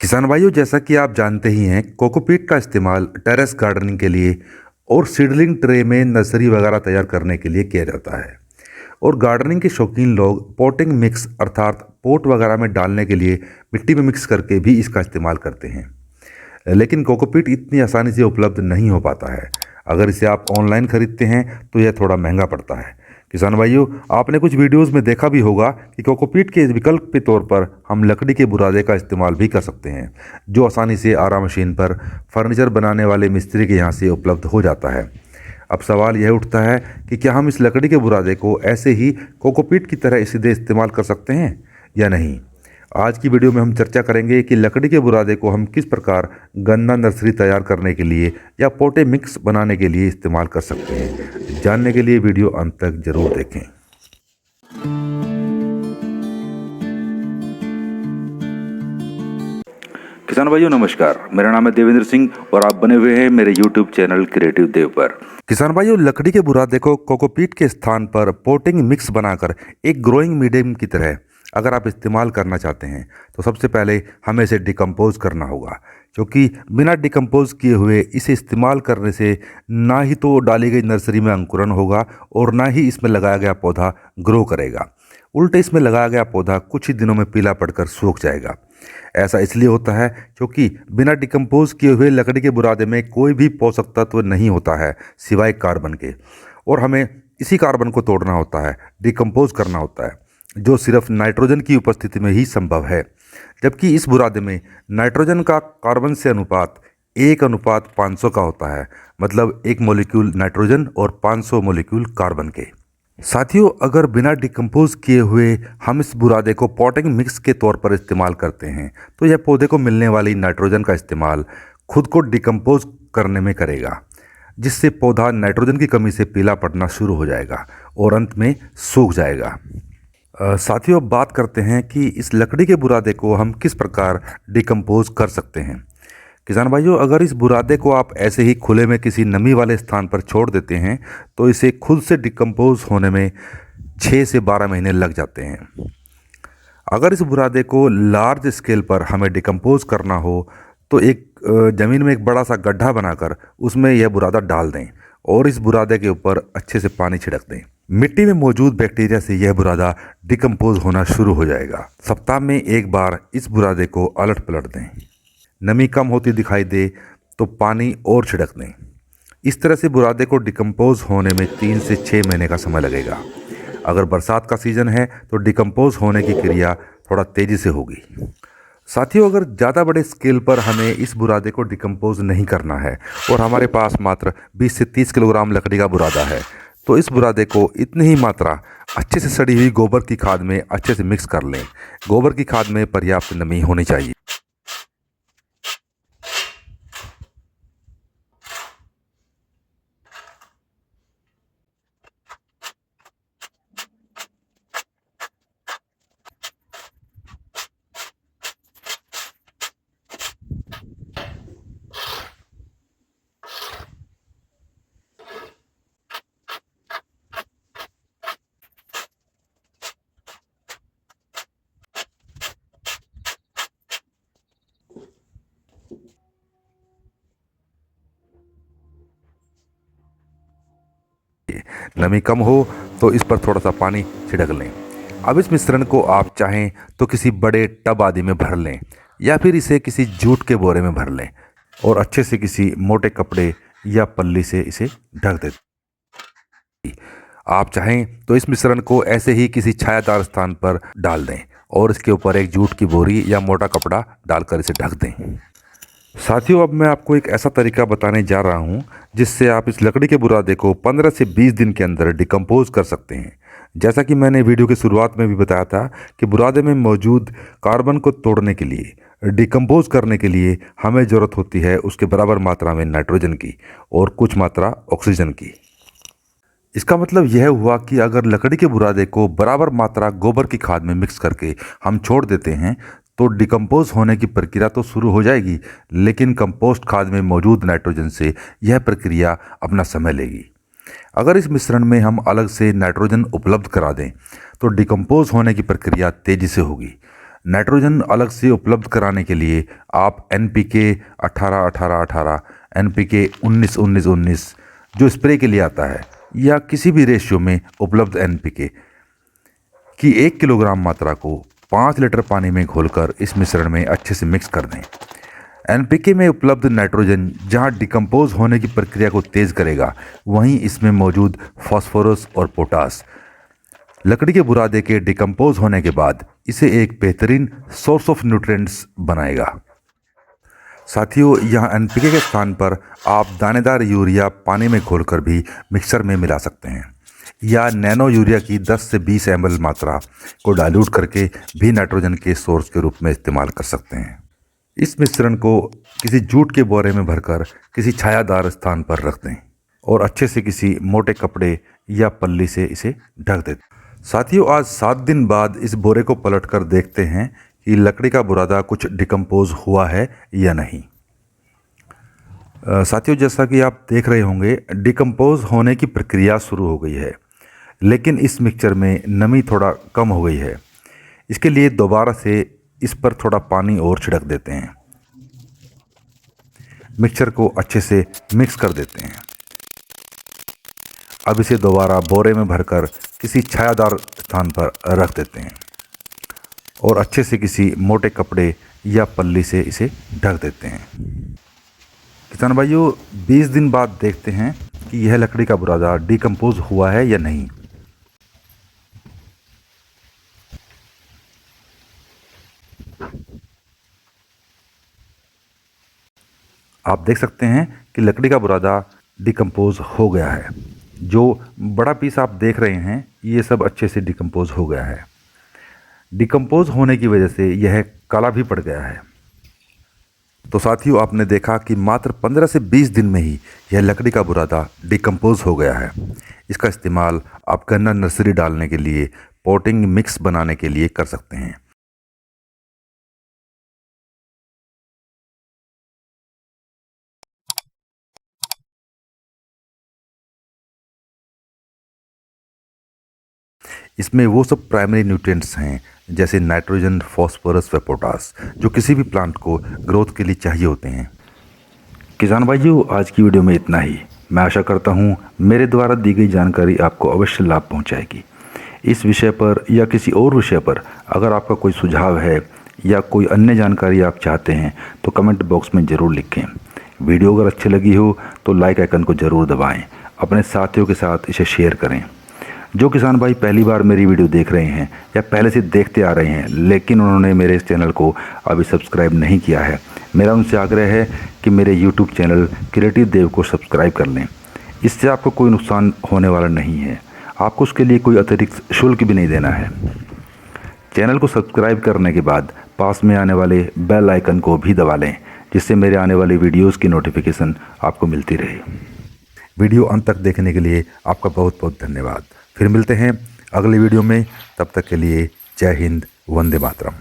किसान भाइयों, जैसा कि आप जानते ही हैं, कोकोपीट का इस्तेमाल टेरेस गार्डनिंग के लिए और सीडलिंग ट्रे में नर्सरी वगैरह तैयार करने के लिए किया जाता है। और गार्डनिंग के शौकीन लोग पॉटिंग मिक्स अर्थात पोट वगैरह में डालने के लिए मिट्टी में मिक्स करके भी इसका इस्तेमाल करते हैं। लेकिन कोकोपीट इतनी आसानी से उपलब्ध नहीं हो पाता है। अगर इसे आप ऑनलाइन खरीदते हैं तो यह थोड़ा महंगा पड़ता है। किसान भाइयों, आपने कुछ वीडियोस में देखा भी होगा कि कोकोपीट के विकल्प के तौर पर हम लकड़ी के बुरादे का इस्तेमाल भी कर सकते हैं, जो आसानी से आरा मशीन पर फर्नीचर बनाने वाले मिस्त्री के यहाँ से उपलब्ध हो जाता है। अब सवाल यह उठता है कि क्या हम इस लकड़ी के बुरादे को ऐसे ही कोकोपीट की तरह सीधे इस्तेमाल कर सकते हैं या नहीं। आज की वीडियो में हम चर्चा करेंगे कि लकड़ी के बुरादे को हम किस प्रकार गन्ना नर्सरी तैयार करने के लिए या पोटे मिक्स बनाने के लिए इस्तेमाल कर सकते हैं। जानने के लिए वीडियो अंत तक जरूर देखें। किसान भाइयों नमस्कार, मेरा नाम है देवेंद्र सिंह और आप बने हुए हैं मेरे YouTube चैनल क्रिएटिव देव पर। किसान भाइयों, लकड़ी के बुरादे को कोकोपीट के स्थान पर पोटिंग मिक्स बनाकर एक ग्रोइंग मीडियम की तरह अगर आप इस्तेमाल करना चाहते हैं तो सबसे पहले हमें इसे डिकम्पोज करना होगा, क्योंकि बिना डिकम्पोज किए हुए इसे इस्तेमाल करने से ना ही तो डाली गई नर्सरी में अंकुरण होगा और ना ही इसमें लगाया गया पौधा ग्रो करेगा। उल्टे इसमें लगाया गया पौधा कुछ ही दिनों में पीला पड़कर सूख जाएगा। ऐसा इसलिए होता है क्योंकि बिना डिकम्पोज किए हुए लकड़ी के बुरादे में कोई भी पोषक तत्व नहीं होता है सिवाय कार्बन के, और हमें इसी कार्बन को तोड़ना होता है, डिकम्पोज करना होता है, जो सिर्फ नाइट्रोजन की उपस्थिति में ही संभव है। जबकि इस बुरादे में नाइट्रोजन का कार्बन से अनुपात 1:500 का होता है, मतलब 1 मॉलिक्यूल नाइट्रोजन और 500 मॉलिक्यूल कार्बन के। साथियों, अगर बिना डिकम्पोज किए हुए हम इस बुरादे को पॉटिंग मिक्स के तौर पर इस्तेमाल करते हैं तो यह पौधे को मिलने वाली नाइट्रोजन का इस्तेमाल खुद को डिकम्पोज करने में करेगा, जिससे पौधा नाइट्रोजन की कमी से पीला पड़ना शुरू हो जाएगा और अंत में सूख जाएगा। साथियों, अब बात करते हैं कि इस लकड़ी के बुरादे को हम किस प्रकार डिकम्पोज कर सकते हैं। किसान भाइयों, अगर इस बुरादे को आप ऐसे ही खुले में किसी नमी वाले स्थान पर छोड़ देते हैं तो इसे खुद से डिकम्पोज होने में 6 से 12 महीने लग जाते हैं। अगर इस बुरादे को लार्ज स्केल पर हमें डिकम्पोज करना हो तो एक ज़मीन में एक बड़ा सा गड्ढा बनाकर उसमें यह बुरादा डाल दें और इस बुरादे के ऊपर अच्छे से पानी छिड़क दें। मिट्टी में मौजूद बैक्टीरिया से यह बुरादा डिकम्पोज होना शुरू हो जाएगा। सप्ताह में एक बार इस बुरादे को अलट पलट दें। नमी कम होती दिखाई दे तो पानी और छिड़क दें। इस तरह से बुरादे को डिकम्पोज होने में 3 से 6 महीने का समय लगेगा। अगर बरसात का सीज़न है तो डिकम्पोज होने की क्रिया थोड़ा तेज़ी से होगी। साथियों, अगर ज़्यादा बड़े स्केल पर हमें इस बुरादे को डिकम्पोज नहीं करना है और हमारे पास मात्र 20 से 30 किलोग्राम लकड़ी का बुरादा है तो इस बुरादे को इतनी ही मात्रा अच्छे से सड़ी हुई गोबर की खाद में अच्छे से मिक्स कर लें। गोबर की खाद में पर्याप्त नमी होनी चाहिए। नमी कम हो तो इस पर थोड़ा सा पानी छिड़क लें। अब इस मिश्रण को आप चाहें तो किसी बड़े टब आदि में भर लें या फिर इसे किसी जूट के बोरे में भर लें और अच्छे से किसी मोटे कपड़े या पल्ली से इसे ढक दें। आप चाहें तो इस मिश्रण को ऐसे ही किसी छायादार स्थान पर डाल दें और इसके ऊपर एक जूट की बोरी या मोटा कपड़ा डालकर इसे ढक दें। साथियों, अब मैं आपको एक ऐसा तरीका बताने जा रहा हूं जिससे आप इस लकड़ी के बुरादे को 15 से 20 दिन के अंदर डिकम्पोज कर सकते हैं। जैसा कि मैंने वीडियो की शुरुआत में भी बताया था कि बुरादे में मौजूद कार्बन को तोड़ने के लिए, डिकम्पोज करने के लिए हमें ज़रूरत होती है उसके बराबर मात्रा में नाइट्रोजन की और कुछ मात्रा ऑक्सीजन की। इसका मतलब यह हुआ कि अगर लकड़ी के बुरादे को बराबर मात्रा गोबर की खाद में मिक्स करके हम छोड़ देते हैं तो डिकम्पोज होने की प्रक्रिया तो शुरू हो जाएगी, लेकिन कंपोस्ट खाद में मौजूद नाइट्रोजन से यह प्रक्रिया अपना समय लेगी। अगर इस मिश्रण में हम अलग से नाइट्रोजन उपलब्ध करा दें तो डिकम्पोज होने की प्रक्रिया तेज़ी से होगी। नाइट्रोजन अलग से उपलब्ध कराने के लिए आप NPK 18-18-18, NPK 19-19-19 जो स्प्रे के लिए आता है या किसी भी रेशियो में उपलब्ध NPK की 1 किलोग्राम मात्रा को 5 लीटर पानी में घोलकर इस मिश्रण में अच्छे से मिक्स कर दें। NPK में उपलब्ध नाइट्रोजन जहां डिकम्पोज होने की प्रक्रिया को तेज करेगा, वहीं इसमें मौजूद फास्फोरस और पोटास लकड़ी के बुरादे के डिकम्पोज होने के बाद इसे एक बेहतरीन सोर्स ऑफ न्यूट्रिएंट्स बनाएगा। साथियों, यहाँ NPK के स्थान पर आप दानेदार यूरिया पानी में घोलकर भी मिक्सर में मिला सकते हैं या नैनो यूरिया की 10 से 20 ml मात्रा को डाइल्यूट करके भी नाइट्रोजन के सोर्स के रूप में इस्तेमाल कर सकते हैं। इस मिश्रण को किसी जूट के बोरे में भरकर किसी छायादार स्थान पर रख दें और अच्छे से किसी मोटे कपड़े या पल्ली से इसे ढक दें। साथियों, आज 7 दिन बाद इस बोरे को पलटकर देखते हैं कि लकड़ी का बुरादा कुछ डिकम्पोज हुआ है या नहीं। साथियों, जैसा कि आप देख रहे होंगे, डिकम्पोज होने की प्रक्रिया शुरू हो गई है, लेकिन इस मिक्सचर में नमी थोड़ा कम हो गई है। इसके लिए दोबारा से इस पर थोड़ा पानी और छिड़क देते हैं। मिक्सचर को अच्छे से मिक्स कर देते हैं। अब इसे दोबारा बोरे में भरकर किसी छायादार स्थान पर रख देते हैं और अच्छे से किसी मोटे कपड़े या पल्ली से इसे ढक देते हैं। किसान भाइयों, 20 दिन बाद देखते हैं कि यह लकड़ी का बुरादा डिकम्पोज हुआ है या नहीं। आप देख सकते हैं कि लकड़ी का बुरादा डिकम्पोज हो गया है। जो बड़ा पीस आप देख रहे हैं, ये सब अच्छे से डिकम्पोज हो गया है। डिकम्पोज होने की वजह से यह काला भी पड़ गया है। तो साथियों, आपने देखा कि मात्र 15 से 20 दिन में ही यह लकड़ी का बुरादा डिकम्पोज हो गया है। इसका इस्तेमाल आप गन्ना नर्सरी डालने के लिए, पॉटिंग मिक्स बनाने के लिए कर सकते हैं। इसमें वो सब प्राइमरी न्यूट्रिएंट्स हैं जैसे नाइट्रोजन, फास्फोरस व पोटास जो किसी भी प्लांट को ग्रोथ के लिए चाहिए होते हैं। किसान भाइयों, आज की वीडियो में इतना ही। मैं आशा करता हूँ मेरे द्वारा दी गई जानकारी आपको अवश्य लाभ पहुँचाएगी। इस विषय पर या किसी और विषय पर अगर आपका कोई सुझाव है या कोई अन्य जानकारी आप चाहते हैं तो कमेंट बॉक्स में ज़रूर लिखें। वीडियो अगर अच्छी लगी हो तो लाइक आइकन को ज़रूर दबाएँ। अपने साथियों के साथ इसे शेयर करें। जो किसान भाई पहली बार मेरी वीडियो देख रहे हैं या पहले से देखते आ रहे हैं लेकिन उन्होंने मेरे इस चैनल को अभी सब्सक्राइब नहीं किया है, मेरा उनसे आग्रह है कि मेरे यूट्यूब चैनल क्रिएटिव देव को सब्सक्राइब कर लें। इससे आपको कोई नुकसान होने वाला नहीं है। आपको उसके लिए कोई अतिरिक्त शुल्क भी नहीं देना है। चैनल को सब्सक्राइब करने के बाद पास में आने वाले बेल आइकन को भी दबा लें, जिससे मेरे आने वाली वीडियोज़ की नोटिफिकेशन आपको मिलती रहे। वीडियो अंत तक देखने के लिए आपका बहुत बहुत धन्यवाद। फिर मिलते हैं अगले वीडियो में। तब तक के लिए जय हिंद, वंदे मातरम।